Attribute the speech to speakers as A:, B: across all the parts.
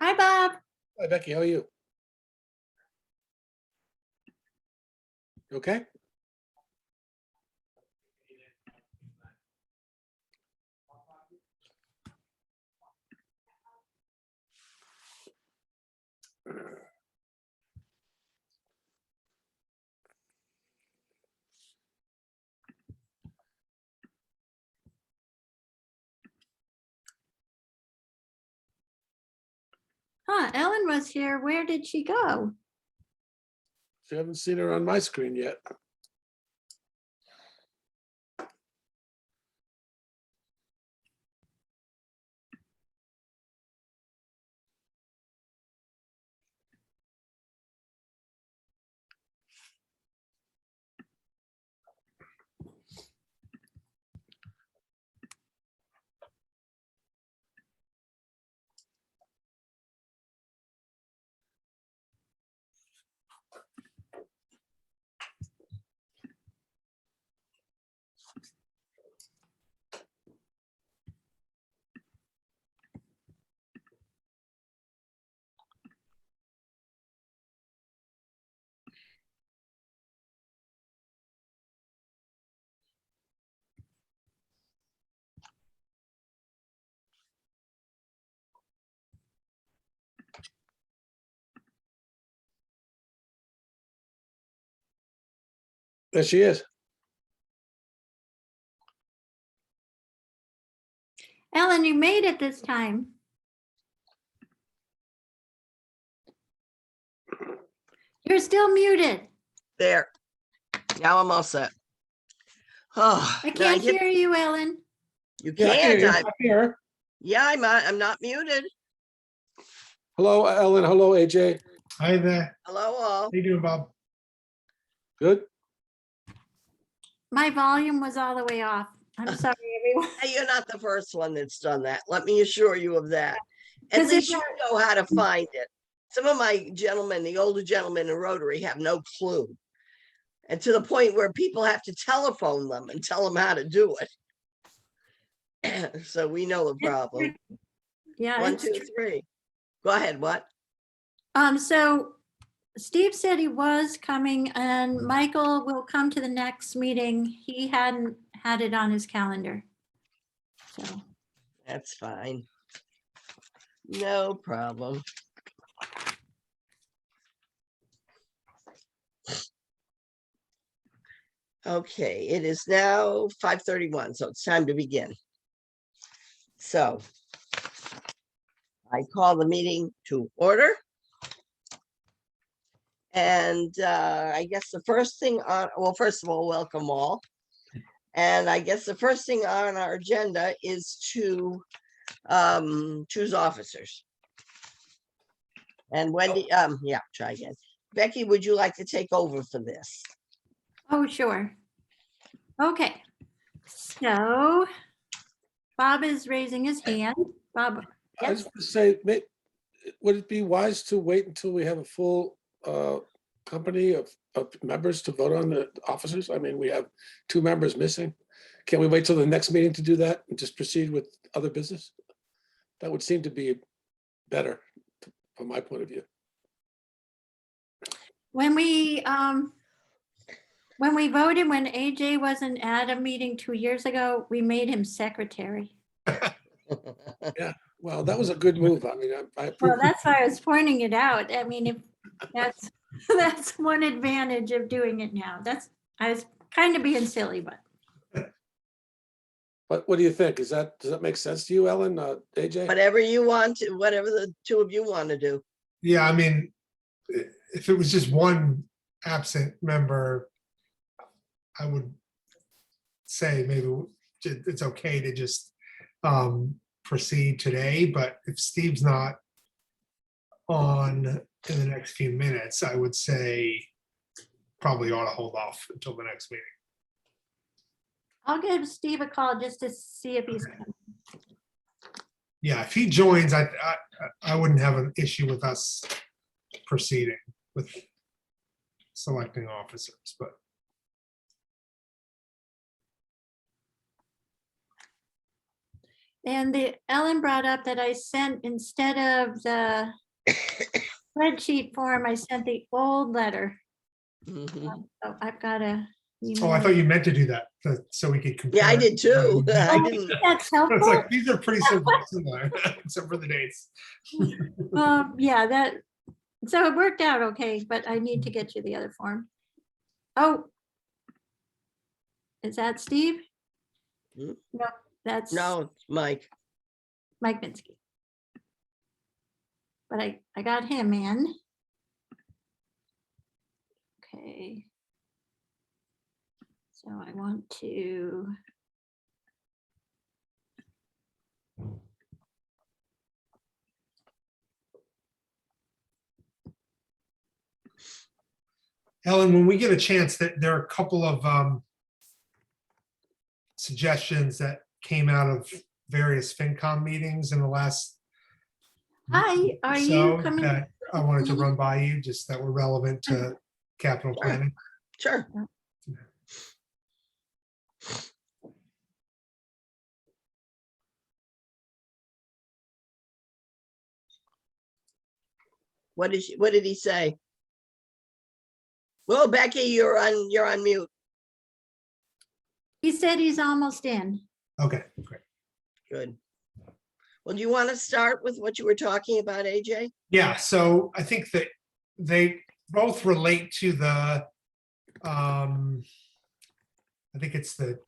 A: Hi, Bob.
B: Hi, Becky, how are you? You okay?
A: Huh, Ellen was here. Where did she go?
B: I haven't seen her on my screen yet. There she is.
A: Ellen, you made it this time. You're still muted.
C: There. Now I'm all set. Oh,
A: I
C: now
A: can't hear you, Ellen.
C: You
B: Yeah, I can hear
C: can't.
B: you. I can hear her.
C: Yeah, I'm not muted.
B: Hello, Ellen. Hello, AJ.
D: Hi there.
C: Hello, all.
D: How you doing, Bob?
B: Good?
A: My volume was all the way off. I'm sorry, everyone.
C: Hey, you're not the first one that's done that. Let me assure you of that. At
A: 'Cause
C: least
A: it-
C: you know how to find it. Some of my gentlemen, the older gentlemen in Rotary, have no clue. And to the point where people have to telephone them and tell them how to do it. So we know the problem.
A: Yeah.
C: One,
A: it's
C: two,
A: true.
C: three. Go ahead. What?
A: So Steve said he was coming and Michael will come to the next meeting. He hadn't had it on his calendar. So,
C: That's fine. No problem. Okay, it is now 5:31, so it's time to begin. So I call the meeting to order. And I guess the first thing on, well, first of all, welcome all. And I guess the first thing on our agenda is to choose officers. And Wendy, yeah, try again. Becky, would you like to take over for this?
A: oh, sure. Okay. So Bob is raising his hand. Bob,
B: I
A: yes,
B: just want to say, would it be wise to wait until we have a full company of members to vote on the officers? I mean, we have 2 members missing. Can we wait till the next meeting to do that and just proceed with other business? That would seem to be better from my point of view.
A: when we voted, when AJ wasn't at a meeting 2 years ago, we made him secretary.
B: Well, that was a good move. I mean, I
A: Well,
B: approve.
A: that's why I was pointing it out. I mean, if that's, that's one advantage of doing it now. I was kind of being silly, but
B: What do you think? Does that make sense to you, Ellen, AJ?
C: Whatever you want, whatever the two of you want to do.
D: Yeah, I mean, if it was just one absent member, I would say maybe it's okay to just proceed today. But if Steve's not on in the next few minutes, I would say probably ought to hold off until the next meeting.
A: I'll give Steve a call just to see if he's coming.
D: Yeah, if he joins, I wouldn't have an issue with us proceeding with selecting officers, but
A: And Ellen brought up that I sent, instead of the spreadsheet form, I sent the old letter.
C: Mhm.
A: So I've got to.
D: Oh, I thought you meant to do that, so we could compare.
C: Yeah, I did too. I
A: Oh,
C: didn't,
A: that's
D: It's
A: helpful.
D: like, these are pretty similar, except for the dates.
A: Yeah, so it worked out okay, but I need to get you the other form. Oh. Is that Steve?
C: Hmm?
A: No, that's
C: no, Mike.
A: Mike Minsky. But I got him in. Okay. So I want to.
D: Ellen, when we get a chance, that there are a couple of suggestions that came out of various FinCom meetings in the last
A: Hi, are you
D: so
A: coming?
D: that I wanted to run by you, just that were relevant to capital
C: Sure.
D: planning.
C: Sure. What did he say? Well, Becky, you're on mute.
A: He said he's almost in.
D: Okay, great.
C: Good. Well, do you want to start with what you were talking about, AJ?
D: Yeah, so I think that they both relate to the, I think it's the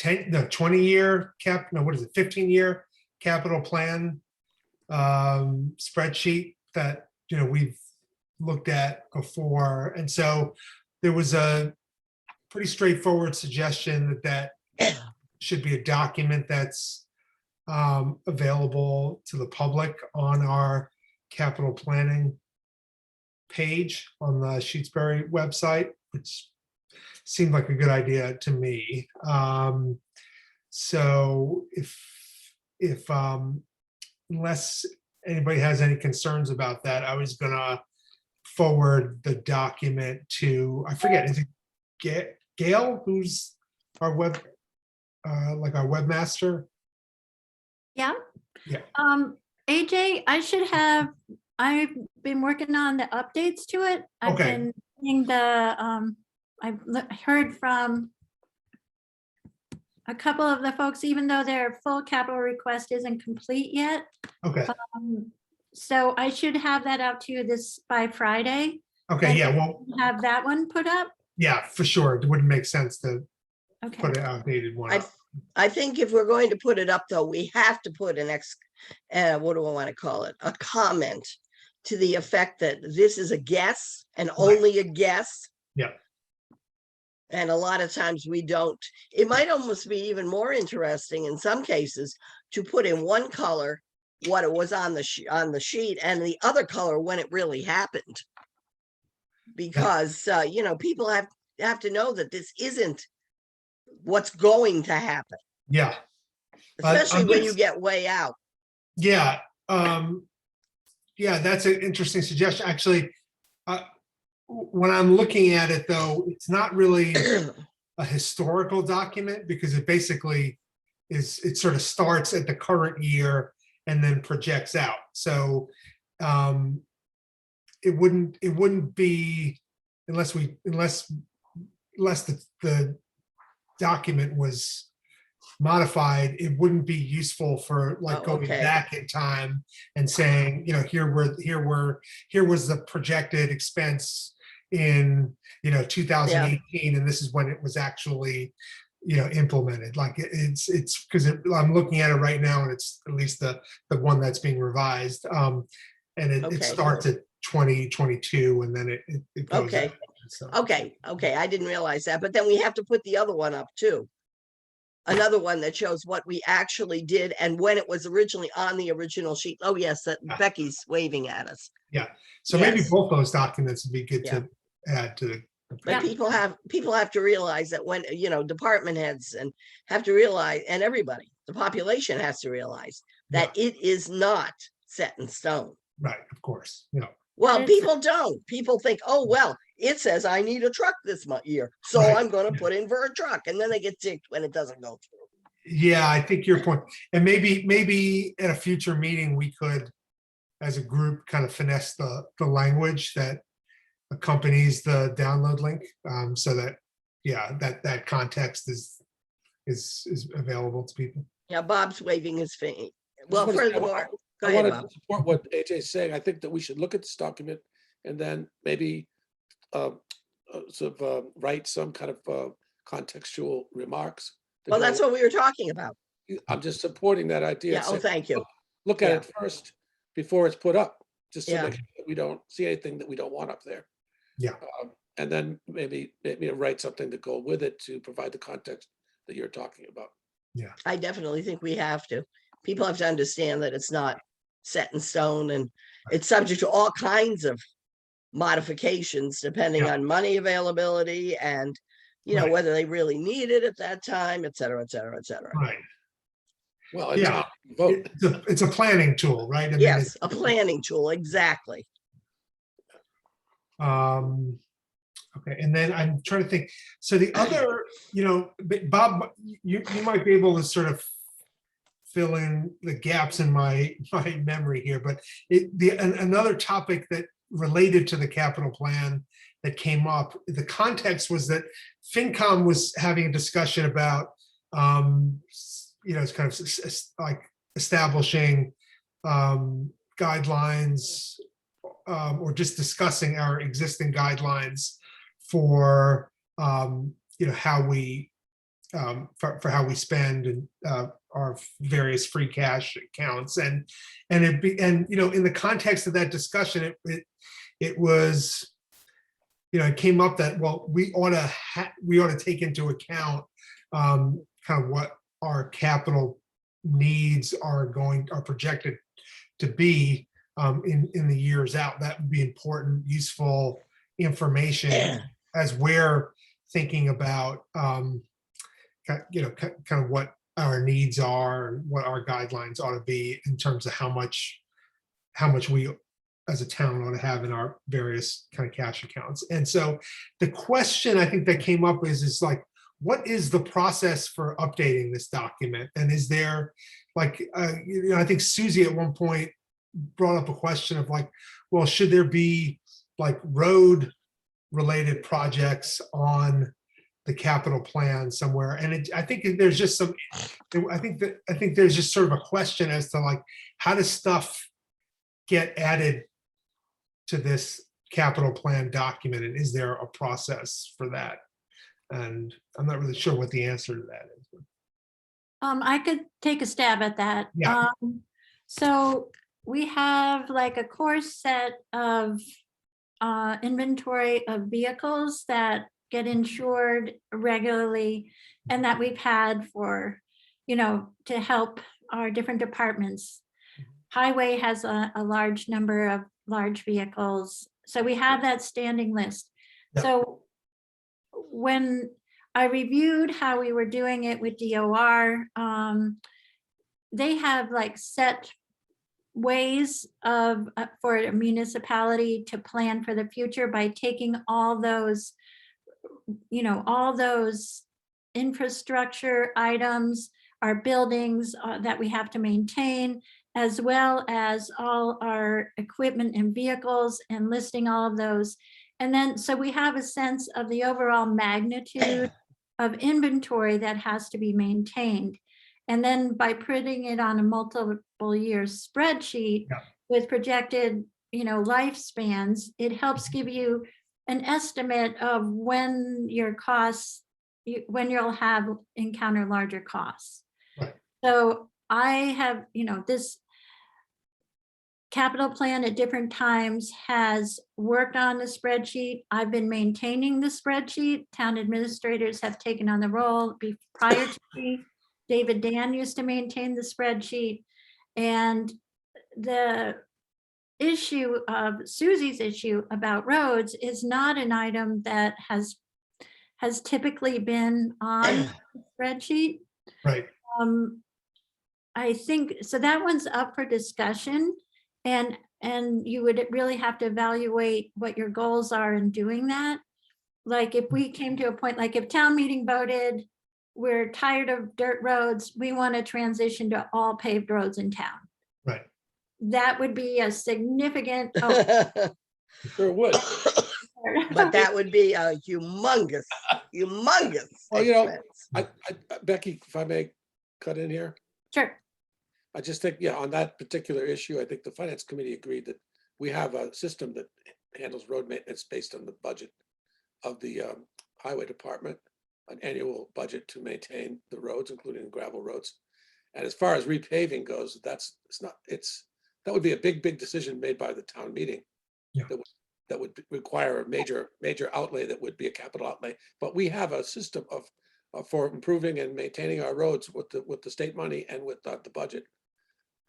D: 20-year what is it, 15-year capital plan spreadsheet that, we've looked at before. And so there was a pretty straightforward suggestion that should be a document that's available to the public on our capital planning page on the Shutesbury website, which seemed like a good idea to me. So if unless anybody has any concerns about that, I was gonna forward the document to, I forget, is it Gail, who's our like our webmaster?
A: Yeah.
D: Yeah.
A: AJ, I've been working on the updates to it. I've
D: Okay.
A: been doing I've heard from a couple of the folks, even though their full capital request isn't complete yet.
D: Okay,
A: So I should have that out to you by Friday.
D: okay,
A: And
D: yeah, well,
A: have that one put up.
D: yeah, for sure. It wouldn't make sense to
A: Okay.
D: put an outdated one up.
C: I think if we're going to put it up, though, we have to put what do I want to call it? A comment to the effect that this is a guess and only a guess.
D: Yeah.
C: And a lot of times we don't. It might almost be even more interesting in some cases to put in one color what it was on the sheet and the other color when it really happened. Because people have to know that this isn't what's going to happen.
D: Yeah.
C: Especially
D: I'm
C: when
D: just-
C: you get way out.
D: Yeah, yeah, that's an interesting suggestion. Actually, when I'm looking at it, though, it's not really a historical document because it basically it sort of starts at the current year and then projects out. So it wouldn't be unless the document was modified, it wouldn't be useful for like going
C: okay.
D: back in time and saying, here was the projected expense in 2018, and this is when it was actually implemented. Like it's because I'm looking at it right now, and it's at least the one that's being revised, and it
C: Okay.
D: starts at 2022, and then it goes
C: Okay.
D: out, so.
C: Okay, I didn't realize that, but then we have to put the other one up too. Another one that shows what we actually did and when it was originally on the original sheet. Oh, yes, that Becky's waving at us.
D: So maybe
C: Yes.
D: both those documents would be good
C: Yeah.
D: to add to the.
C: But
A: Yeah.
C: people have to realize that when, department heads and have to realize, and everybody, the population has to realize that it is not set in stone.
D: Right, of course,
C: Well,
A: It's-
C: people don't. People think, oh, well, it says I need a truck this year, so
D: Right.
C: I'm going to put in for a truck. And then they get ticked when it doesn't go through.
D: Yeah, I think your point, and maybe at a future meeting, we could, as a group, kind of finesse the language that accompanies the download link, so that, yeah, that context is available to people.
C: Yeah, Bob's waving his finger.
B: just
C: Well,
B: wanna say,
C: furthermore, go
B: I
C: ahead,
B: want
C: Bob.
B: to support what AJ's saying. I think that we should look at this document and then maybe sort of write some kind of contextual remarks. to
C: Well,
B: go-
C: that's what we were talking about.
B: I'm just supporting that idea.
C: Yeah, oh,
B: Say,
C: thank you.
B: Look at
C: Yeah.
B: it first before it's put up, just to
C: Yeah.
B: make sure that we don't see anything that we don't want up there.
D: Yeah.
B: And then maybe write something to go with it to provide the context that you're talking about.
C: I definitely think we have to. People have to understand that it's not set in stone and it's subject to all kinds of modifications depending
D: Yeah.
C: on money availability and,
D: Right.
C: whether they really need it at that time, et cetera, et cetera, et cetera.
D: Right.
B: Well, and
D: Yeah.
B: vote.
D: It's a planning tool, right? I mean,
C: Yes, a planning tool, exactly.
D: Okay, and then I'm trying to think, so the other, Bob, you might be able to sort of fill in the gaps in my memory here, but another topic that related to the capital plan that came up, the context was that FinCom was having a discussion about, it's kind of like establishing guidelines, or just discussing our existing guidelines for how we for how we spend and our various free cash accounts, and in the context of that discussion, it was, it came up that, well, we ought to take into account kind of what our capital needs are projected to be in the years out. That would be important, useful information as we're thinking about, kind of what our needs are and what our guidelines ought to be in terms of how much we as a town ought to have in our various kind of cash accounts. And so the question I think that came up is like, what is the process for updating this document? And is there like, I think Susie at one point brought up a question of like, well, should there be like road related projects on the capital plan somewhere? And I think there's just some, I think there's just sort of a question as to like, how does stuff get added to this capital plan document? And is there a process for that? And I'm not really sure what the answer to that is.
A: I could take a stab at that.
D: Yeah.
A: So we have like a core set of inventory of vehicles that get insured regularly and that we've had for, to help our different departments. Highway has a large number of large vehicles. So we have that standing list.
D: Yeah.
A: So when I reviewed how we were doing it with DOR, they have like set ways of for a municipality to plan for the future by taking all those, all those infrastructure items, our buildings that we have to maintain, as well as all our equipment and vehicles, and listing all of those. And then, so we have a sense of the overall magnitude of inventory that has to be maintained. And then by putting it on a multiple year spreadsheet with projected, lifespans, it helps give you an estimate of when your costs, when you'll have encounter larger costs.
D: Right.
A: So I have, this capital plan at different times has worked on the spreadsheet. I've been maintaining the spreadsheet. Town administrators have taken on the role. Prior to me, David Dan used to maintain the spreadsheet. And the issue of Susie's issue about roads is not an item that has typically been on the spreadsheet.
D: Right.
A: I think, so that one's up for discussion. And you would really have to evaluate what your goals are in doing that. Like if we came to a point, like if town meeting voted, we're tired of dirt roads. We want to transition to all paved roads in town.
D: Right.
A: That would be a significant. Oh,
C: But
B: Sure would.
C: that would be a humongous
B: Well, you know,
C: expense.
B: Becky, if I may cut in here,
A: Sure.
B: I just think, yeah, on that particular issue, I think the finance committee agreed that we have a system that handles road maintenance based on the budget of the highway department, an annual budget to maintain the roads, including the gravel roads. And as far as repaving goes, that would be a big decision made by the town meeting.
D: Yeah.
B: That would require a major outlay that would be a capital outlay. But we have a system for improving and maintaining our roads with the state money and with the budget.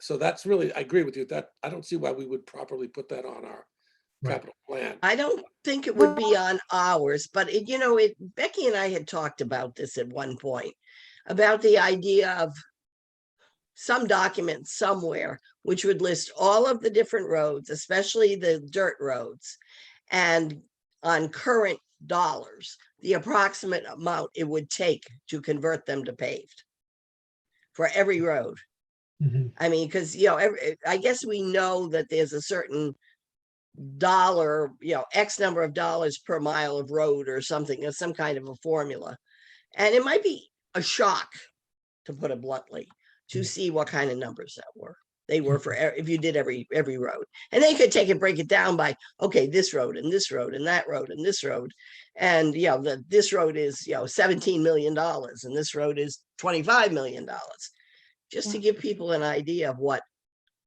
B: So that's really, I agree with you, that I don't see why we would properly put that on our
D: Right.
B: capital plan.
C: I don't think it would be on ours, but Becky and I had talked about this at one point, about the idea of some document somewhere which would list all of the different roads, especially the dirt roads, and on current dollars, the approximate amount it would take to convert them to paved for every road.
D: Mhm.
C: I mean, because, I guess we know that there's a certain dollar, X number of dollars per mile of road or something, or some kind of a formula. And it might be a shock, to put it bluntly, to see what kind of numbers they were for if you did every road. And they could take and break it down by, okay, this road and this road and that road and this road. And this road is $17 million and this road is $25 million, just to give people an idea of what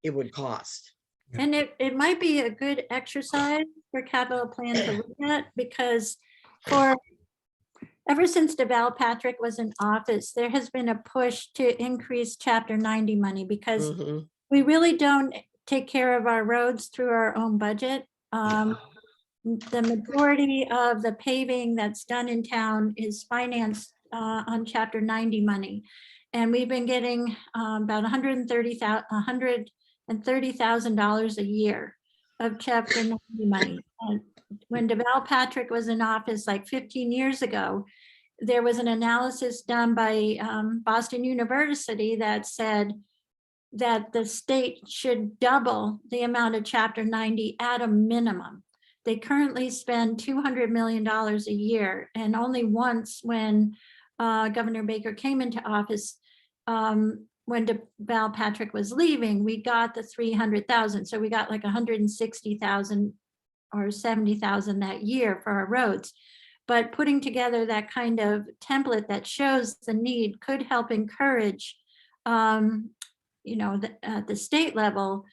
C: it would cost.
A: And it might be a good exercise for capital plan to look at, because ever since DeVal Patrick was in office, there has been a push to increase Chapter 90 money, because
C: Mhm.
A: we really don't take care of our roads through our own budget. The majority of the paving that's done in town is financed on Chapter 90 money. And we've been getting about $130,000 a year of Chapter 90 money. And when DeVal Patrick was in office like 15 years ago, there was an analysis done by Boston University that said that the state should double the amount of Chapter 90 at a minimum. They currently spend $200 million a year, and only once, when Governor Baker came into office, when DeVal Patrick was leaving, we got the 300,000. So we got like 160,000 or 70,000 that year for our roads. But putting together that kind of template that shows the need could help encourage, at the state level,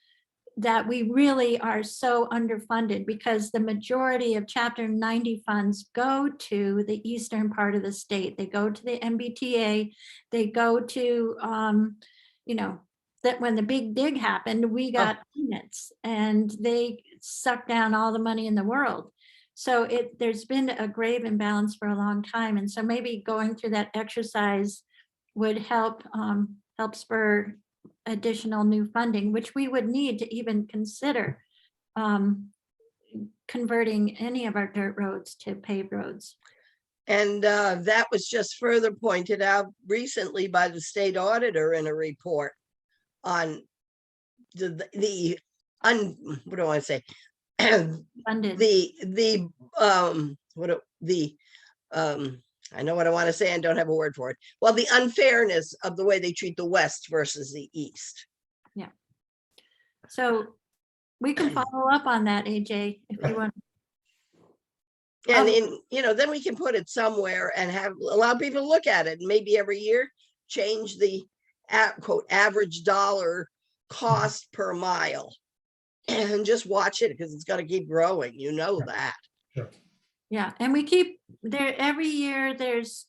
A: that we really are so underfunded, because the majority of Chapter 90 funds go to the eastern part of the state. They go to the MBTA. They go to, that when the big dig happened, we got peanuts, and they sucked down all the money in the world. So there's been a grave imbalance for a long time. And so maybe going through that exercise would help spur additional new funding, which we would need to even consider converting any of our dirt roads to paved roads.
C: And that was just further pointed out recently by the state auditor in a report on what do I want to say?
A: Funded.
C: I know what I want to say and don't have a word for it. Well, the unfairness of the way they treat the West versus the East.
A: Yeah. So we can follow up on that, AJ, if you want.
C: And then we can put it somewhere and allow people to look at it, and maybe every year change the quote average dollar cost per mile, and just watch it, because it's going to keep growing. That.
D: Sure.
A: Yeah, and we keep there every year. There's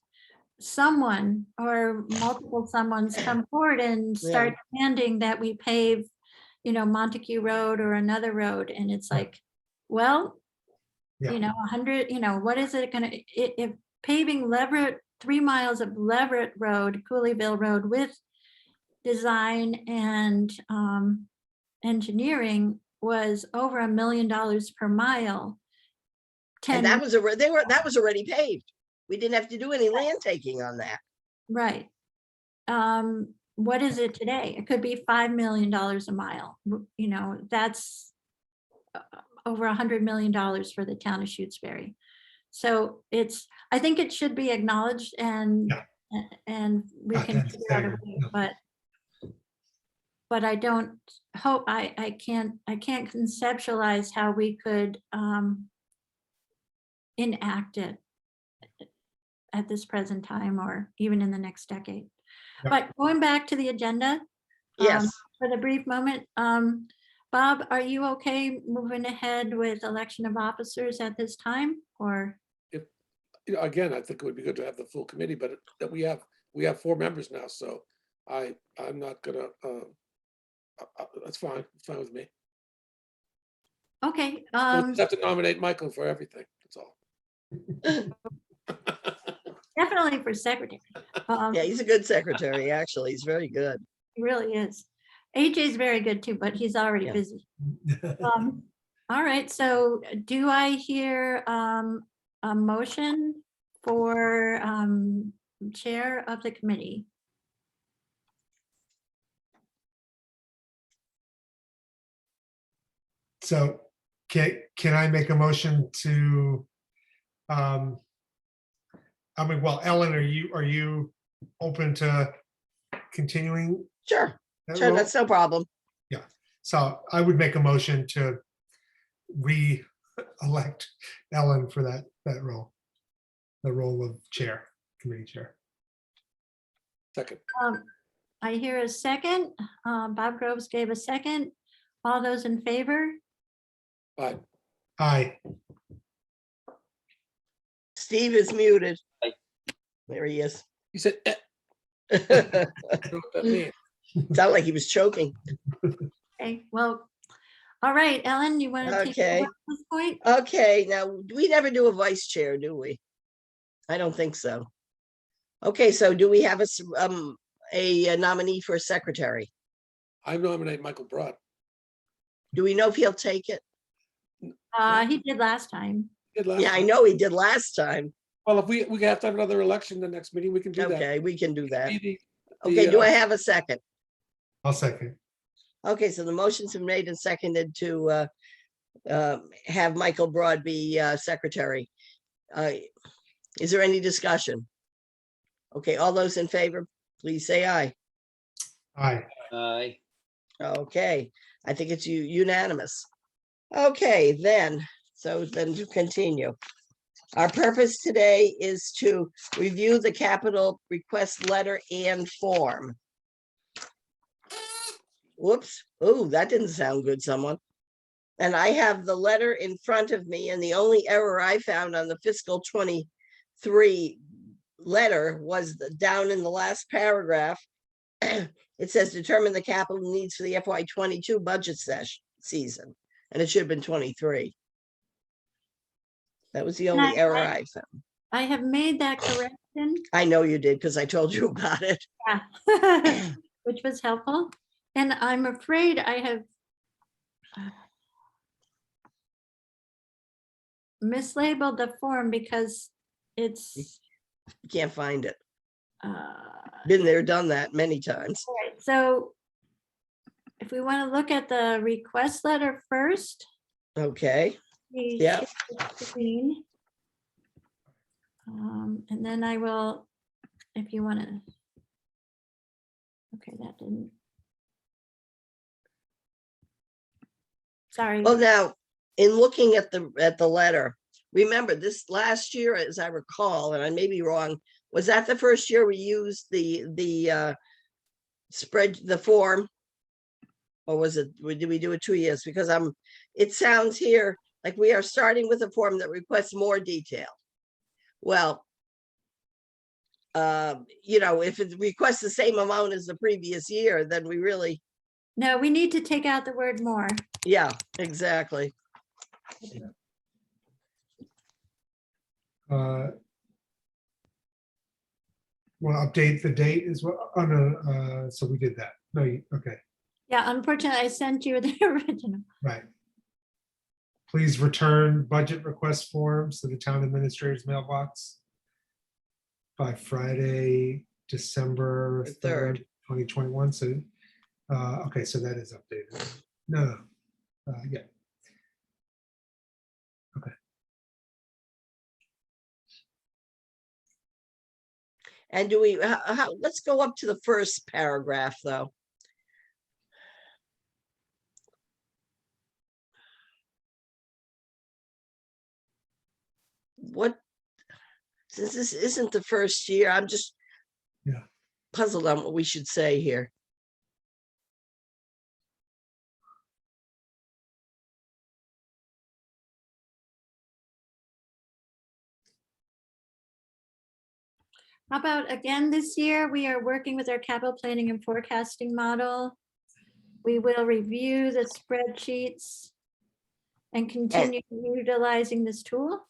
A: someone or multiple someones come forward and start demanding that we pave, Montague Road or another road, and it's like, well, 100. What is it gonna? If paving Leverett 3 miles of Leverett Road, Cooleyville Road, with design and engineering was over $1 million per mile.
C: And that was already paved. We didn't have to do any land taking on that.
A: Right. What is it today? It could be $5 million a mile. You know, that's over $100 million for the town of Shutesbury. So I think it should be acknowledged and,
D: Yeah.
A: and we
D: Not
A: can
D: that
A: figure out a
D: staggered,
A: way,
D: no.
A: but I don't hope, I can't conceptualize how we could enact it at this present time or even in the next decade.
D: Yeah.
A: But going back to the agenda,
C: Yes,
A: for the brief moment, Bob, are you okay moving ahead with election of officers at this time, or?
B: You know, again, I think it would be good to have the full committee, but that we have 4 members now, so I'm not gonna, that's fine. It's fine with me.
A: Okay,
B: We'll just have to nominate Michael for everything. That's all.
A: definitely for secretary.
C: yeah, he's a good secretary, actually. He's very good.
A: He really is. AJ's very good too, but he's already
C: Yeah.
A: busy. All right, so do I hear a motion for chair of the committee?
D: So can I make a motion to, I mean, well, Ellen, are you open to continuing?
C: Sure,
D: that
C: sure,
D: role?
C: that's no problem.
D: So I would make a motion to re-elect Ellen for that role, the role of chair, committee chair.
B: Second.
A: I hear a second. Bob Groves gave a second. All those in favor?
B: Bye.
D: Aye.
C: Steve is muted. There he is.
B: He said, I don't know what that means.
C: Sounded like he was choking.
A: Okay, well, all right, Ellen, you want to take
C: Okay.
A: over at this point?
C: Okay, now, we never do a vice chair, do we? I don't think so. Okay, so do we have a nominee for secretary?
B: I nominate Michael Broad.
C: Do we know if he'll take it?
A: He did last time.
B: Did last
C: Yeah, I
B: time.
C: know he did last time.
B: Well, if we have to have another election the next meeting, we can do that.
C: Okay, we can do that.
B: Maybe
C: Okay, do I have a second?
D: I'll second.
C: Okay, so the motion's been made and seconded to have Michael Broad be secretary. Is there any discussion? Okay, all those in favor, please say aye.
D: Aye.
E: Aye.
C: Okay, I think it's unanimous. Okay, then, so then to continue. Our purpose today is to review the capital request letter and form. Whoops, oh, that didn't sound good, someone. And I have the letter in front of me, and the only error I found on the fiscal 23 letter was down in the last paragraph. It says determine the capital needs for the FY 22 budget season, and it should have been 23. That was the only error I found.
A: I have made that correction.
C: I know you did because I told you about it.
A: Yeah. Which was helpful. And I'm afraid I have mislabeled the form because it's
C: You can't find it.
A: uh,
C: Been there, done that many times.
A: all right, so if we want to look at the request letter first.
C: Okay,
A: we
C: Yeah.
A: share the screen. And then I will, if you want to. Okay, that didn't. Sorry.
C: well now, in looking at the letter, remember this last year, as I recall, and I may be wrong, was that the first year we used the spread, the form? Or was it, did we do it 2 years? Because it sounds here like we are starting with a form that requests more detail. Well, if it requests the same amount as the previous year, then we really,
A: No, we need to take out the word more.
C: yeah, exactly.
D: Want to update the date as well? Oh, no, so we did that. No, okay,
A: Yeah, unfortunately, I sent you the original.
D: right. Please return budget request forms to the town administrator's mailbox by Friday, December 3rd, 2021. So, okay, so that is updated. No, yeah.
C: And do we, let's go up to the first paragraph, though. What, since this isn't the first year, I'm just
D: Yeah.
C: puzzled on what we should say here.
A: How about again this year, we are working with our capital planning and forecasting model. We will review the spreadsheets and continue utilizing this tool.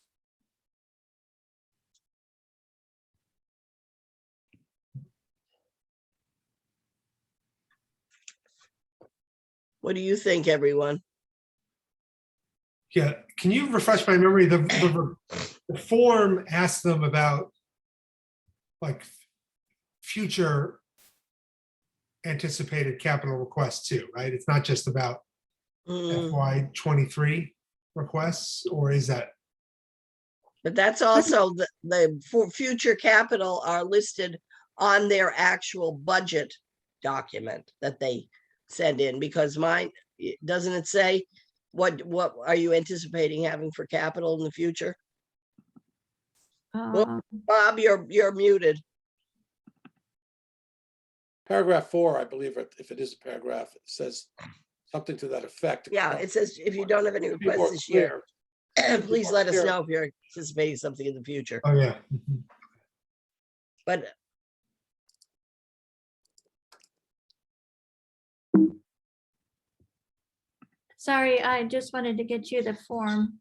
C: What do you think, everyone?
D: Yeah, can you refresh my memory? The form asked them about like future anticipated capital requests too, right? It's not just about
C: Mm,
D: FY23 requests, or is that?
C: But that's also the for future capital are listed on their actual budget document that they send in, because mine, doesn't it say what are you anticipating having for capital in the future?
A: Um,
C: Bob, you're muted.
B: Paragraph 4, I believe, if it is a paragraph, it says something to that effect.
C: Yeah, it says if you don't have any
B: To be more
C: requests this year,
B: clear.
C: please
B: more
C: let us
B: clear.
C: know if you're anticipating something in the future.
D: Oh, yeah. Mhm.
C: But
A: Sorry, I just wanted to get you the form.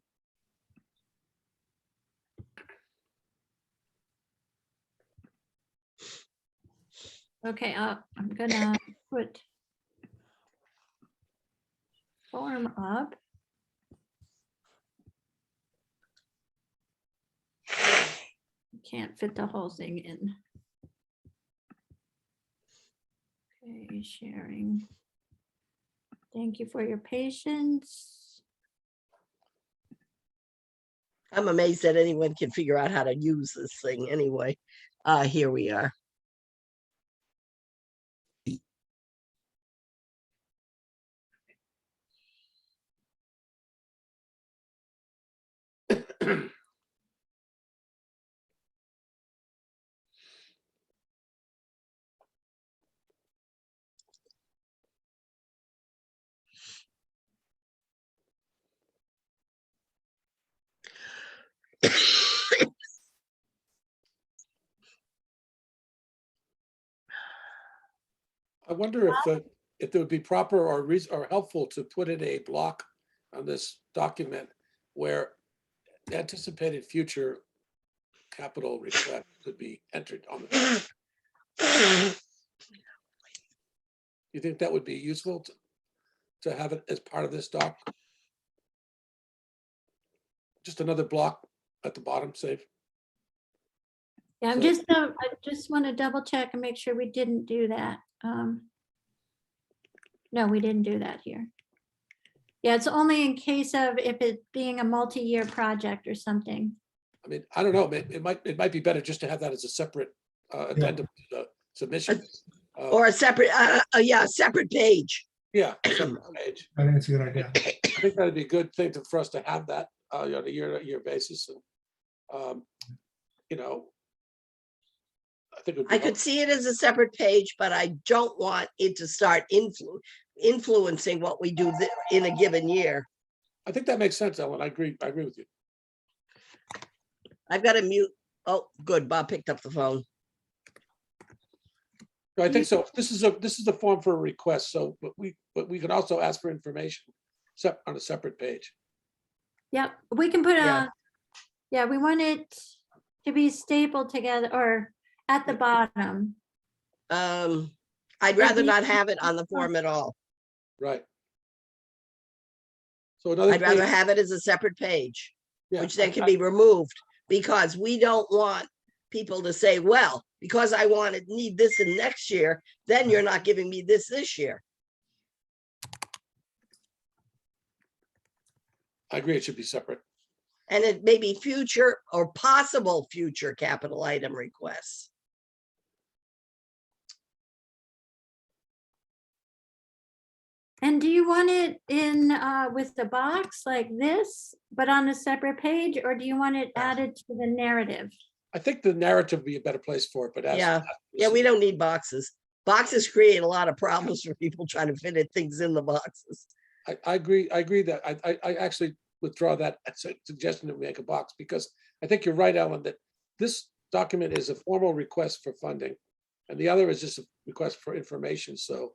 A: Okay, I'm gonna put form up. Can't fit the whole thing in. Okay, sharing. Thank you for your patience.
C: I'm amazed that anyone can figure out how to use this thing anyway. Here we are.
B: I wonder if it would be proper or helpful to put in a block on this document where anticipated future capital request could be entered on. You think that would be useful to have it as part of this doc? Just another block at the bottom, say.
A: Yeah,
B: So-
A: I just want to double check and make sure we didn't do that. No, we didn't do that here. Yeah, it's only in case of if it being a multi-year project or something.
B: I mean, I don't know, it might be better just to have that as a separate addendum to the submission.
C: Or a separate, yeah, a separate page.
B: Yeah, separate page.
D: I think it's a good idea.
B: I think that'd be a good thing for us to have that on a year-to-year basis. And you know, I think it would be
C: I could see it as a separate page, but I don't want it to start influencing what we do in a given year.
B: I think that makes sense, Ellen. I agree with you.
C: I've got to mute. Oh, good. Bob picked up the phone.
B: I think so. This is the form for a request. So, but we can also ask for information on a separate page.
A: Yep, we can put
C: Yeah.
A: yeah, we want it to be stapled together or at the bottom.
C: I'd rather not have it on the form at all.
B: Right. So another
C: I'd rather
B: page-
C: have it as a separate page,
B: yeah,
C: which then
B: I-
C: can be removed, because we don't want people to say, well, because I need this in next year, then you're not giving me this year.
B: I agree, it should be separate.
C: And it may be future or possible future capital item requests.
A: And do you want it in with the box like this, but on a separate page, or do you want it added to the narrative?
B: I think the narrative would be a better place for it, but as.
C: Yeah, we don't need boxes. Boxes create a lot of problems for people trying to fit things in the boxes.
B: I agree that I actually withdraw that suggestion to make a box, because I think you're right, Ellen, that this document is a formal request for funding. And the other is just a request for information. So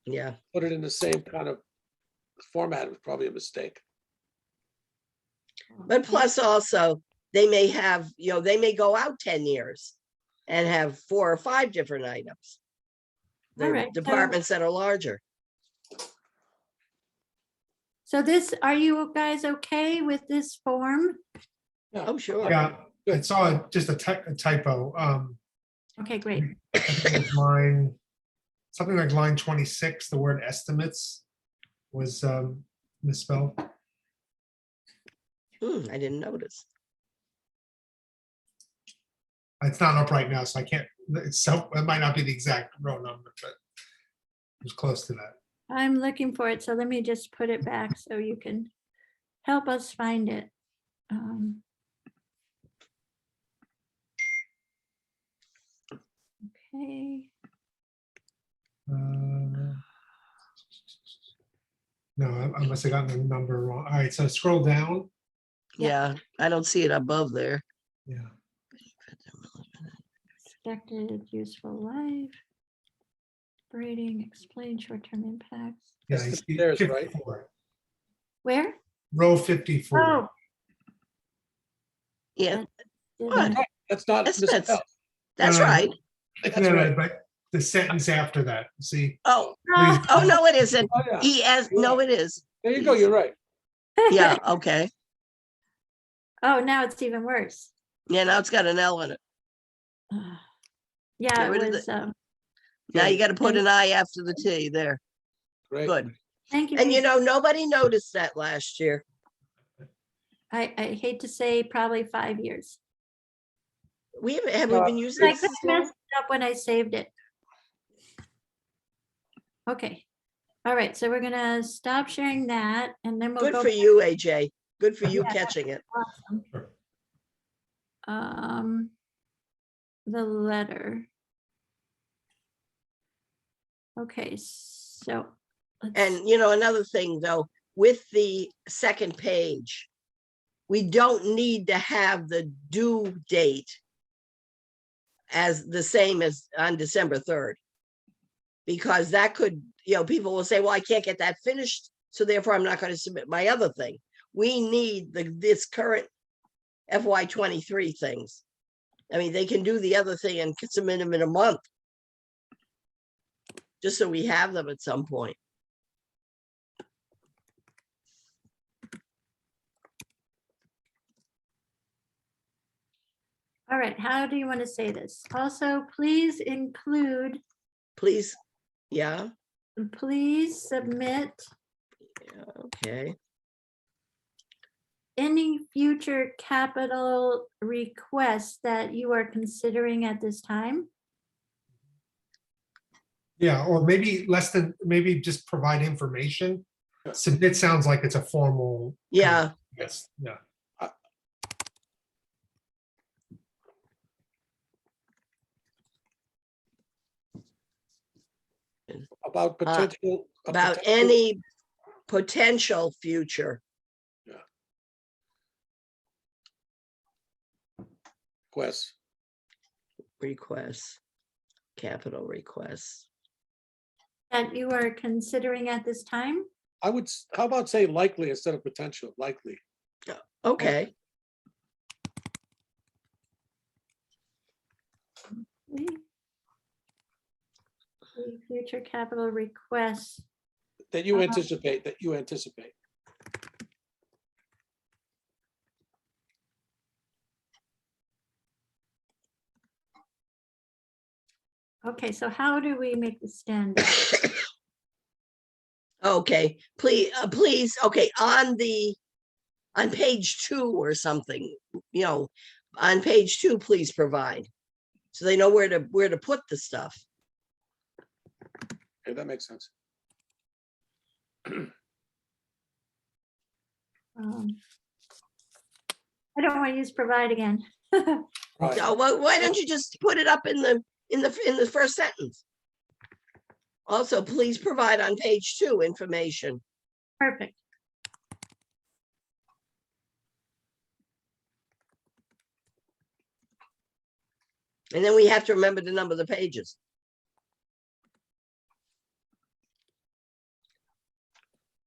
C: Yeah,
B: put it in the same kind of format was probably a mistake.
C: but plus also, they may have, they may go out 10 years and have 4 or 5 different items.
A: All
C: The
A: right, so-
C: departments that are larger.
A: So this, are you guys okay with this form?
C: Oh, sure.
D: Yeah, I saw just a typo.
A: Okay, great.
D: I think it was something like line 26, the word estimates was misspelled.
C: I didn't notice.
D: It's not up right now, so I can't, it might not be the exact row number, but it was close to that.
A: I'm looking for it, so let me just put it back so you can help us find it. Okay,
D: No, I must have gotten the number wrong. All right, so scroll down.
C: Yeah, I don't see it above there.
D: Yeah.
A: expected useful life. Rating, explain short-term impacts.
D: Yeah,
B: That's
D: I
B: the
D: see
B: stairs, right?
D: 54.
A: Where?
D: Row 54.
A: Oh.
C: Yeah,
A: didn't-
C: What?
B: That's not
C: Estimates.
B: misspelled.
C: that's
D: No, no,
C: right.
B: That's
D: No, no,
B: right.
D: but the sentence after that, see?
C: Oh,
A: Ah,
C: oh, no, it isn't.
B: Oh, yeah.
C: No, it is.
B: There you go, you're right.
C: Yeah, okay.
A: Oh, now it's even worse.
C: Yeah, now it's got an L in it.
A: Yeah,
C: Get
A: it
C: rid of
A: was,
C: Now you got to put
A: And-
C: an I after the T there.
B: Great.
C: Good.
A: thank you.
C: And
A: Lisa.
C: nobody noticed that last year.
A: I hate to say probably 5 years.
C: Have we been using
A: I
C: this?
A: could have messed it up when I saved it. Okay. All right, so we're gonna stop sharing that and then we'll
C: Good
A: go.
C: for you, AJ. Good for you
A: Yeah.
C: catching it.
A: Awesome.
D: Sure.
A: The letter. Okay, so. let's-
C: And another thing though, with the second page, we don't need to have the due date as the same as on December 3rd. Because that could, people will say, well, I can't get that finished, so therefore I'm not going to submit my other thing. We need this current FY23 things. I mean, they can do the other thing and submit them in a month. Just so we have them at some point.
A: All right, how do you want to say this? Also, please include,
C: Please. Yeah,
A: please submit
C: okay.
A: any future capital requests that you are considering at this time.
D: Yeah, or maybe maybe just provide information. Submit sounds like it's a formal.
C: Yeah,
D: Yes, yeah.
B: About potential.
C: about any potential future.
B: Requests.
C: Requests, capital requests.
A: That you are considering at this time?
B: How about say likely instead of potential, likely?
C: Okay,
A: The future capital requests.
B: That you anticipate,
A: Okay, so how do we make this stand? out?
C: Okay, please, okay, on page 2 or something, on page 2, please provide. So they know where to put the stuff.
B: Okay, that makes sense.
A: I don't want to use provide again.
B: Right.
C: No, why don't you just put it up in the first sentence? Also, please provide on page 2 information.
A: Perfect.
C: And then we have to remember to number the pages.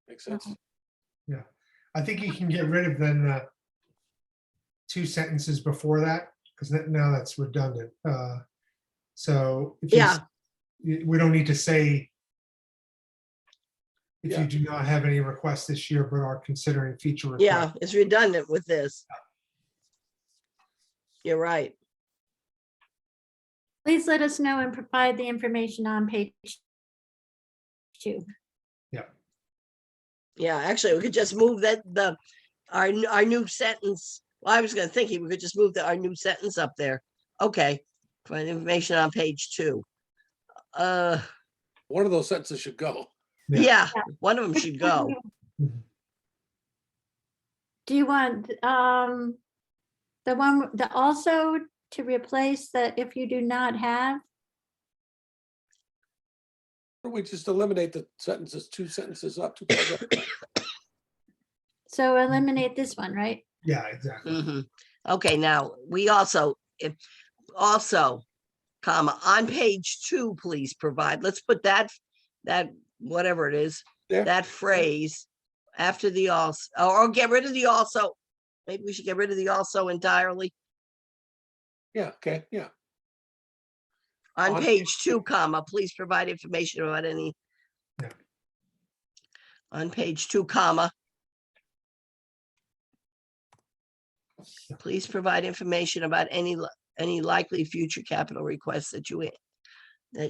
B: Makes sense.
D: I think you can get rid of then the 2 sentences before that, because now that's redundant. So if you
C: Yeah,
D: we don't need to say if
B: Yeah.
D: you do not have any requests this year, but are considering future requests.
C: yeah, it's redundant with this. You're right.
A: Please let us know and provide the information on page 2.
C: Yeah, actually, we could just move our new sentence. Well, I was thinking we could just move our new sentence up there. Okay, for information on page 2.
B: One of those sentences should go.
C: Yeah, one of them should go.
A: Do you want the also to replace that if you do not have?
B: Why don't we just eliminate the sentences, 2 sentences up, 2 paragraphs?
A: So eliminate this one, right?
D: Yeah, exactly.
C: Mhm. Okay, now we also, comma, on page 2, please provide, let's put that whatever it is,
B: There.
C: that phrase after the also, or get rid of the also. Maybe we should get rid of the also entirely.
B: Yeah, okay, yeah.
C: On
B: On-
C: page 2, comma, please provide information about any.
D: Yeah.
C: On page 2, comma.
D: Yeah.
C: Please provide information about any likely future capital requests that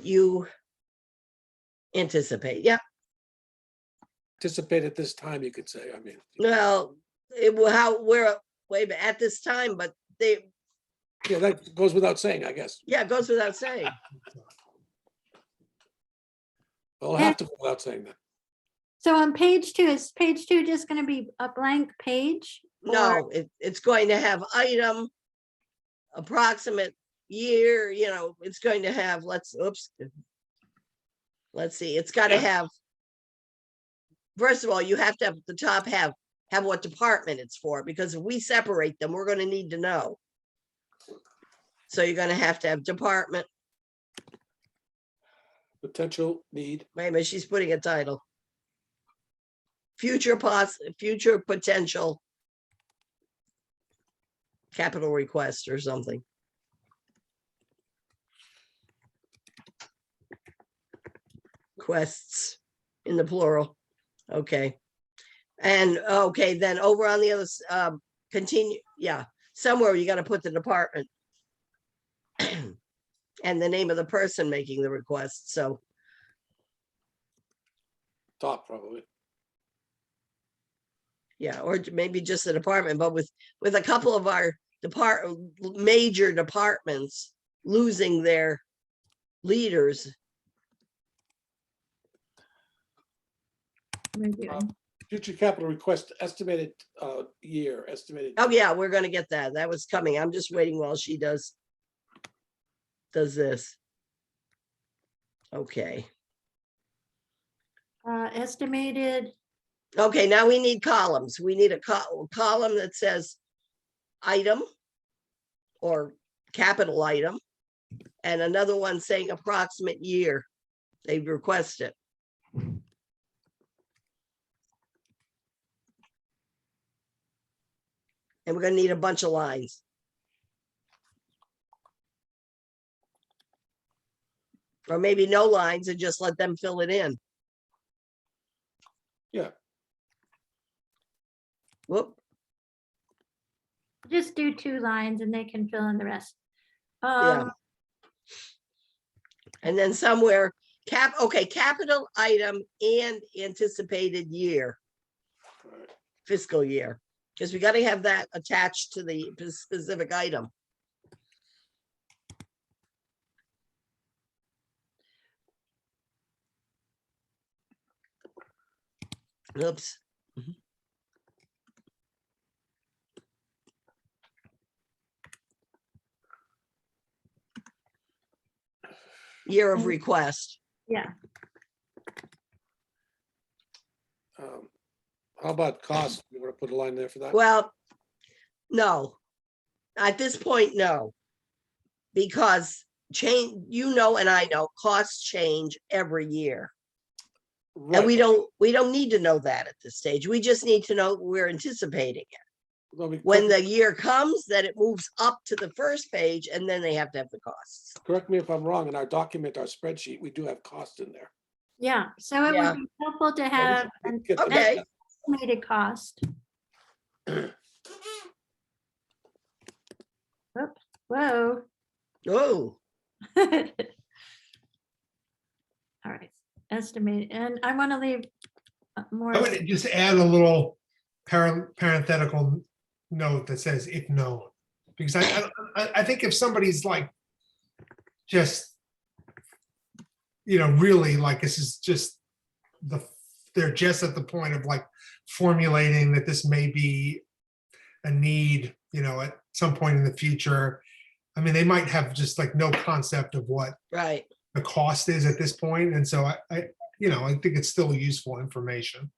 C: you anticipate. Yeah,
B: Anticipate at this time, you could say, I mean.
C: well, at this time, but
B: Yeah, that goes without saying, I guess.
C: yeah, it goes without saying.
B: I'll have to go without saying that.
A: So on page 2, is page 2 just going to be a blank page?
C: No, it's going to have item, approximate year, it's going to have, let's see, it's got to have, first of all, you have to have the top have what department it's for, because if we separate them, we're going to need to know. So you're going to have department.
B: Potential need.
C: Wait a minute, she's putting a title. Future potential capital request or something. Quests in the plural. Okay. And okay, then over on the other continue, yeah, somewhere you got to put the department and the name of the person making the request. So
B: Top, probably.
C: yeah, or maybe just the department, but with a couple of our major departments losing their leaders.
A: Maybe.
B: Future capital request estimated year, estimated.
C: Oh yeah, we're gonna get that. That was coming. I'm just waiting while she does this. Okay.
A: Estimated,
C: Okay, now we need columns. We need a column that says item or capital item, and another one saying approximate year they request it. And we're gonna need a bunch of lines. Or maybe no lines and just let them fill it in.
B: Yeah,
C: Whoop.
A: just do 2 lines and they can fill in the rest.
C: Yeah. And then somewhere capital item and anticipated year,
B: Right.
C: fiscal year. Because we got to have that attached to the specific item. Oops. Year of request.
A: Yeah,
B: How about cost? You want to put a line there for that?
C: Well, no. At this point, no. Because change, and I know costs change every year. And
B: Right.
C: we don't need to know that at this stage. We just need to know we're anticipating it.
B: Well, we-
C: When the year comes, then it moves up to the first page and then they have to have the costs.
B: Correct me if I'm wrong, in our document, our spreadsheet, we do have cost in there.
A: yeah. So it
C: Yeah.
A: would be helpful to
B: we
A: have
B: can
A: an
B: get the-
C: Okay.
A: estimated cost. Oops, whoa.
C: Oh,
A: All right, estimate, and I want to leave more.
D: I would just add a little parenthetical note that says if known. Because I think if somebody's like, just, really like, this is just they're just at the point of like formulating that this may be a need, at some point in the future. I mean, they might have just like no concept of what
C: right.
D: the cost is at this point. And so I think it's still useful information.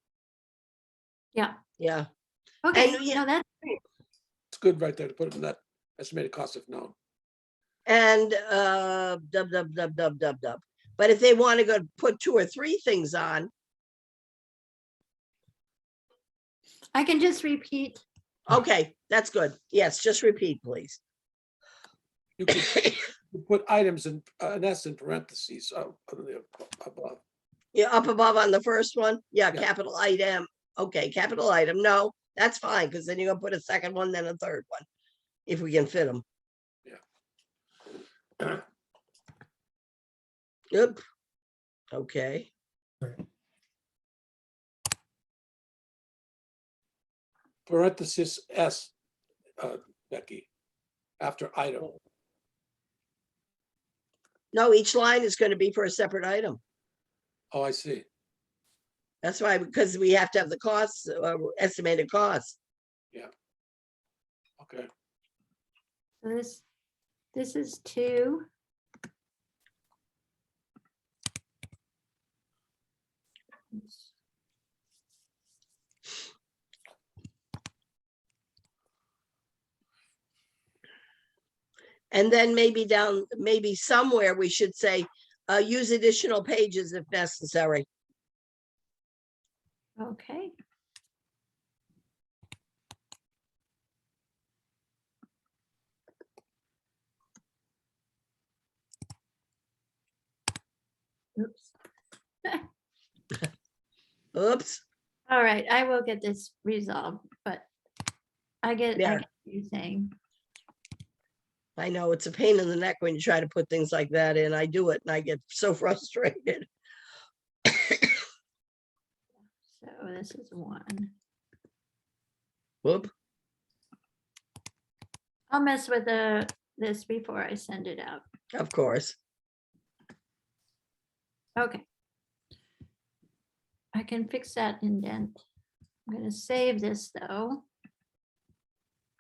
C: Yeah.
A: Okay,
C: and,
A: no, that's great.
B: It's good right there to put it in that estimated cost if known.
C: And dub. But if they want to go put 2 or 3 things on,
A: I can just repeat.
C: okay, that's good. Yes, just repeat, please.
B: You could put items in S in parentheses above.
C: Yeah, up above on the first one. Yeah,
B: Yeah.
C: capital item. Okay, capital item. No, that's fine, because then you're gonna put a second one, then a third one, if we can fit them.
B: Yeah.
C: Yep. Okay.
B: Parenthesis S, Becky, after item.
C: No, each line is going to be for a separate item.
B: Oh, I see.
C: That's why, because we have to have the costs, estimated costs.
B: Okay.
A: So this is 2.
C: And then maybe somewhere we should say, use additional pages if necessary.
A: Okay. Oops.
C: Oops.
A: All right, I will get this resolved, but I get
C: Yeah.
A: what you're saying.
C: I know it's a pain in the neck when you try to put things like that in. I do it and I get so frustrated.
A: So this is 1.
C: Whoop.
A: I'll mess with this before I send it out.
C: Of course.
A: Okay. I can fix that indent. I'm going to save this though.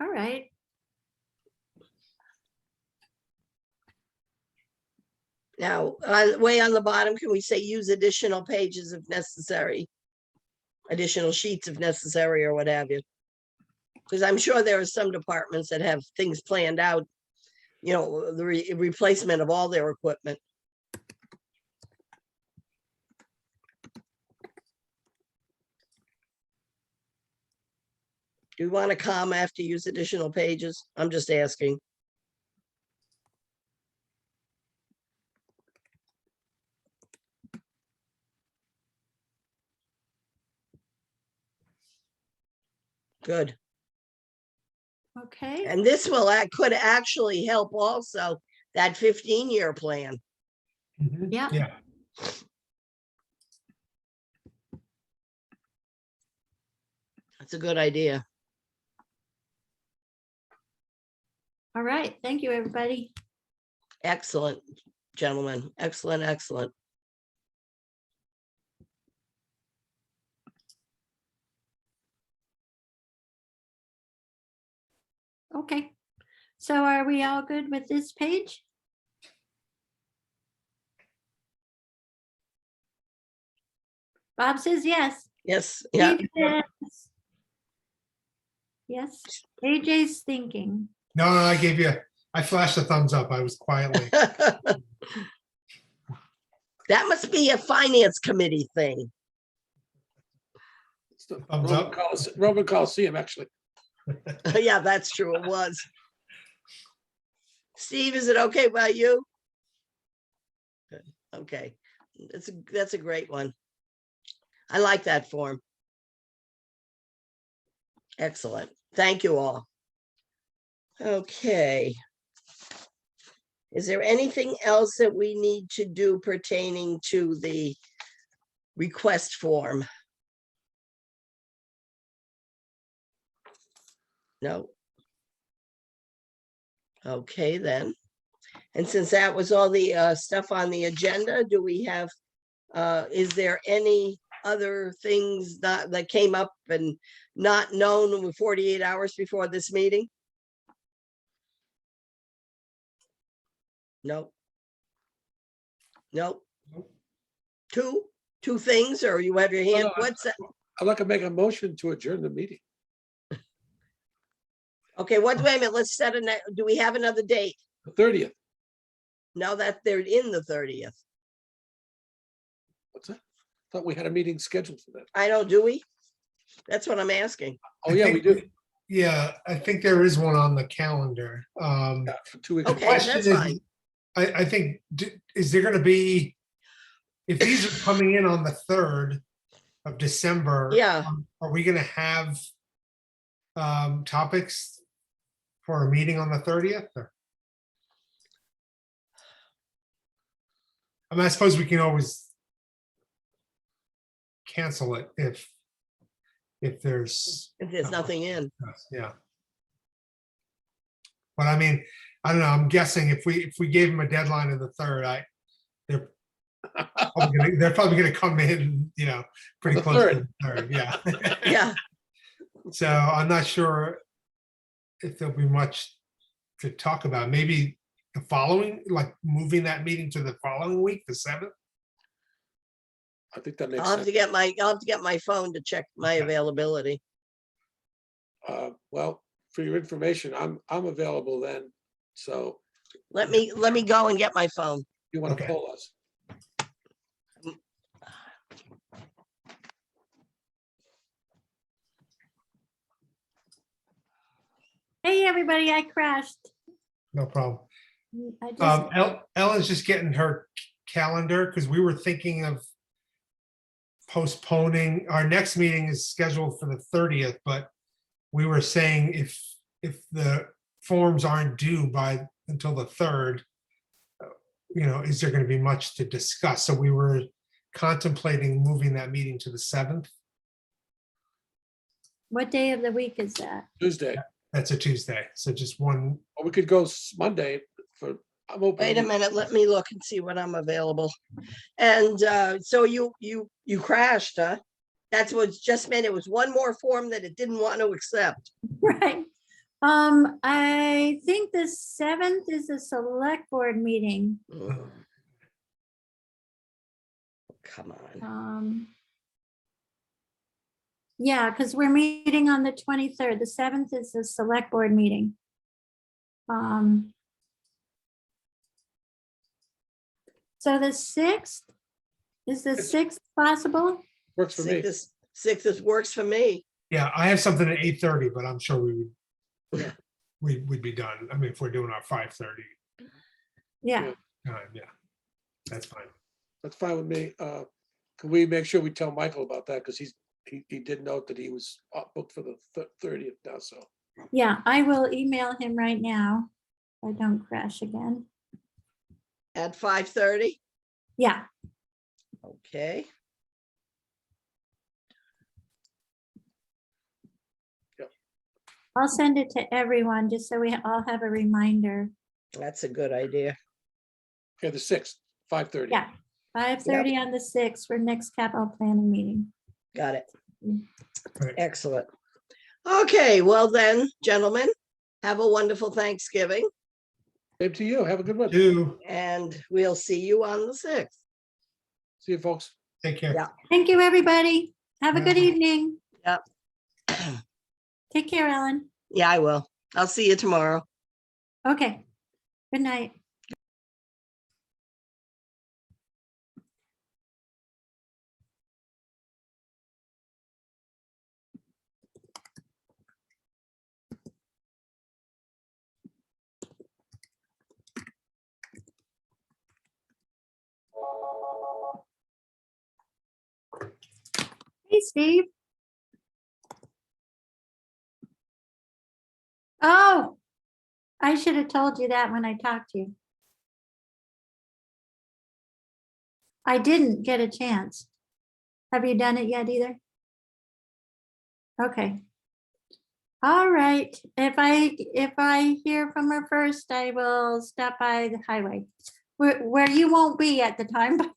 A: All right.
C: Now, way on the bottom, can we say use additional pages if necessary? Additional sheets if necessary, or what have you? Because I'm sure there are some departments that have things planned out, the replacement of all their equipment. Do you want a comma after use additional pages? I'm just asking. Good.
A: Okay.
C: And this could actually help also that 15-year plan.
D: Mhm.
A: Yep.
D: Yeah,
C: That's a good idea.
A: All right. Thank you, everybody.
C: Excellent, gentlemen. Excellent, excellent.
A: Okay. So are we all good with this page? Bob says yes.
C: Yes, yeah.
A: Steve says yes. AJ's thinking.
D: no, I flashed a thumbs up. I was quietly.
C: That must be a finance committee thing.
B: It's the
D: Thumbs
B: Roman
D: up.
B: Roman Coliseum, actually.
C: Yeah, that's true. It was. Steve, is it okay by you? Good. Okay, that's a great one. I like that form. Excellent. Thank you all. Okay. Is there anything else that we need to do pertaining to the request form? No. Okay, then. And since that was all the stuff on the agenda, do we have, is there any other things that came up and not known 48 hours before this meeting? Nope. Nope.
D: Nope.
C: Two things, or you have your hand,
B: no,
C: what's that?
B: I'd like to make a motion to adjourn the meeting.
C: Okay, wait a minute, let's set do we have another date?
B: The 30th.
C: Now that they're in the 30th.
B: What's that? Thought we had a meeting scheduled for that.
C: I don't, do we? That's what I'm asking.
B: Oh,
D: I
B: yeah, we
D: think
B: do.
D: Yeah, I think there is one on the calendar.
B: Yeah, for 2 weeks.
C: Okay,
D: Question
C: that's
D: is,
C: fine.
D: I think, is there gonna be, if these are coming in on the 3rd of December?
C: Yeah.
D: Are we gonna have topics for a meeting on the 30th? I mean, I suppose we can always cancel it if there's,
C: If there's nothing in.
D: yeah. But I mean, I don't know, I'm guessing if we gave them a deadline of the 3rd, they're probably gonna come in, pretty
B: The
D: close to
B: 3rd.
D: the 3rd, yeah.
C: Yeah,
D: So I'm not sure if there'll be much to talk about. Maybe the following, like moving that meeting to the following week, the 7th?
B: I think that makes
C: I'll have
B: sense.
C: to get my phone to check my
D: Okay.
C: availability.
B: Well, for your information, I'm available then. So
C: Let me go and get my phone.
B: you want to
D: Okay.
B: poll us?
A: Hey, everybody, I crashed.
D: No problem.
A: I just,
D: Ellen's just getting her calendar because we were thinking of postponing. Our next meeting is scheduled for the 30th, but we were saying if the forms aren't due until the 3rd, is there going to be much to discuss? So we were contemplating moving that meeting to the 7th.
A: what day of the week is that?
B: Tuesday.
D: That's a Tuesday. So just one.
B: Or we could go Monday for, I'm open.
C: Wait a minute, let me look and see when I'm available. And so you crashed, huh? That's what just meant it was one more form that it didn't want to accept.
A: Right. I think the 7th is a select board meeting.
C: Oh, come on.
A: Yeah, because we're meeting on the 23rd. The 7th is a select board meeting. So the 6th, is the 6th possible?
B: Works for me.
C: Sixth works for me.
D: Yeah, I have something at 8:30, but I'm sure
C: Yeah.
D: we'd be done. I mean, if we're doing our 5:30
A: Yeah,
D: time, yeah, that's fine.
B: That's fine with me. Can we make sure we tell Michael about that? Because he did note that he was booked for the 30th now, so.
A: yeah, I will email him right now. If I don't crash again.
C: At 5:30?
A: Yeah,
C: Okay,
A: I'll send it to everyone just so we all have a reminder.
C: that's a good idea.
B: Okay, the 6th, 5:30.
A: Yeah, 5:30 on the 6th for next capital planning meeting.
C: Got it.
D: Right.
C: Excellent. Okay, well then, gentlemen, have a wonderful Thanksgiving,
B: Same to you. Have a good one.
D: Do,
C: and we'll see you on the 6th.
B: See you, folks.
D: take care.
C: Yeah.
A: Thank you, everybody. Have a good
D: Bye.
A: evening.
C: Yep.
A: Take care, Ellen.
C: Yeah, I will. I'll see you tomorrow.
A: Okay, good night. Hey, Steve. Oh, I should have told you that when I talked to you. I didn't get a chance. Have you done it yet either? Okay. All right. If I hear from her first, I will stop by the highway where you won't be at the time, but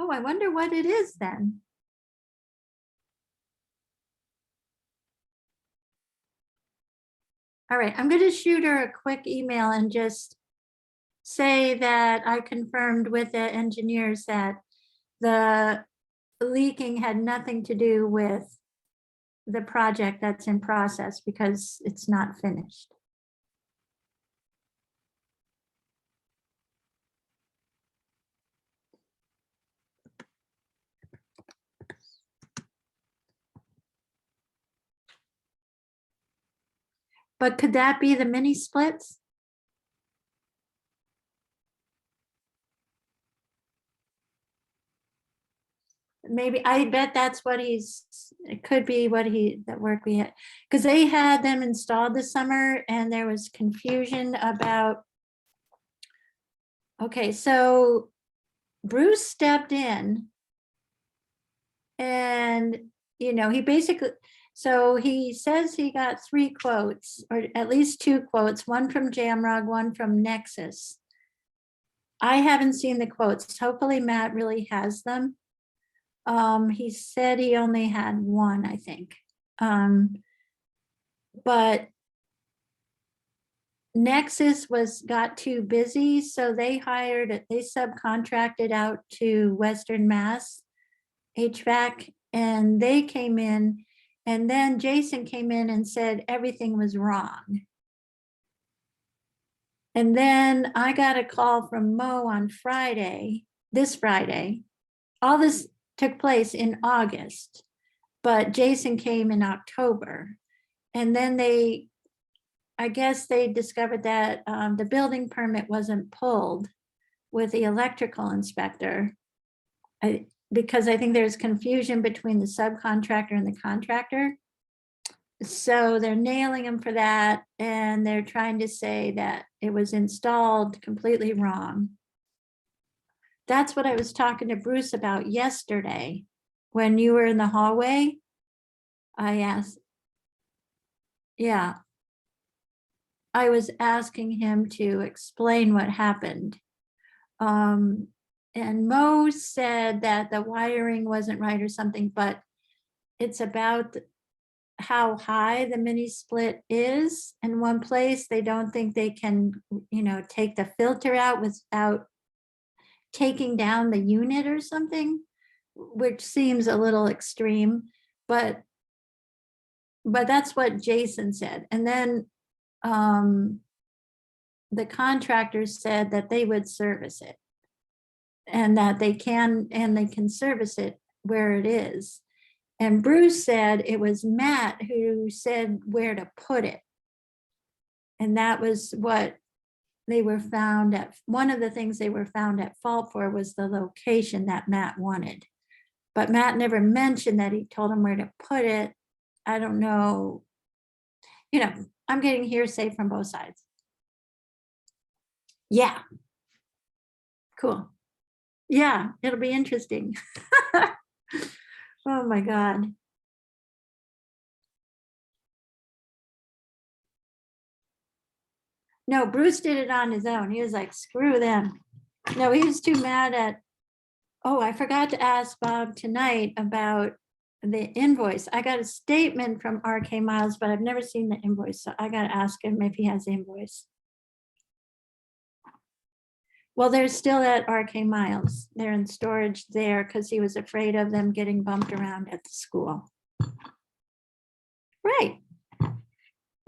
A: oh, I wonder what it is then. All right, I'm going to shoot her a quick email and just say that I confirmed with the engineers that the leaking had nothing to do with the project that's in process because it's not finished. But could that be the mini splits? Maybe, I bet that's what it could be what that work we had. Because they had them installed this summer and there was confusion about. Okay, so Bruce stepped in. And, he basically, so he says he got 3 quotes, or at least 2 quotes, one from Jamrog, one from Nexus. I haven't seen the quotes. Hopefully Matt really has them. He said he only had 1, I think. But Nexus got too busy, so they subcontracted out to Western Mass HVAC, and they came in, and then Jason came in and said everything was wrong. And then I got a call from Mo on this Friday. All this took place in August, but Jason came in October. And then I guess they discovered that the building permit wasn't pulled with the electrical inspector. Because I think there's confusion between the subcontractor and the contractor. So they're nailing him for that, and they're trying to say that it was installed completely wrong. That's what I was talking to Bruce about yesterday. When you were in the hallway, I asked, yeah. I was asking him to explain what happened. And Mo said that the wiring wasn't right or something, but it's about how high the mini split is. In one place, they don't think they can, take the filter out without taking down the unit or something, which seems a little extreme, but that's what Jason said. And then the contractors said that they would service it and that they can service it where it is. And Bruce said it was Matt who said where to put it. And that was what they were one of the things they were found at fault for was the location that Matt wanted. But Matt never mentioned that he told him where to put it. I don't know. You know, I'm getting hearsay from both sides. Yeah. Cool. Yeah, it'll be interesting. Oh my God. No, Bruce did it on his own. He was like, screw them. No, he was too mad at, oh, I forgot to ask Bob tonight about the invoice. I got a statement from RK Miles, but I've never seen the invoice. So I got to ask him if he has the invoice. Well, they're still at RK Miles. They're in storage there because he was afraid of them getting bumped around at the school. Right.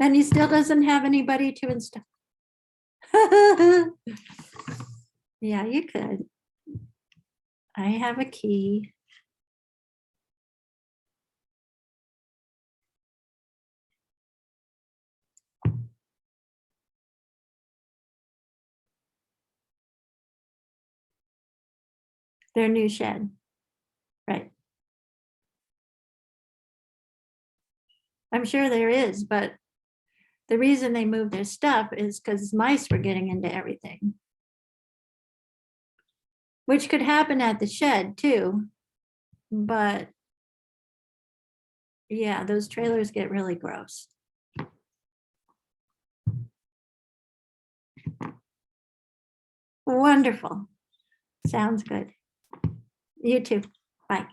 A: And he still doesn't have anybody to install. Yeah, you could. I have a key. Their new shed. Right. I'm sure there is, but the reason they moved their stuff is because mice were getting into everything. Which could happen at the shed too. But yeah, those trailers get really gross. Wonderful. Sounds good. You too. Bye.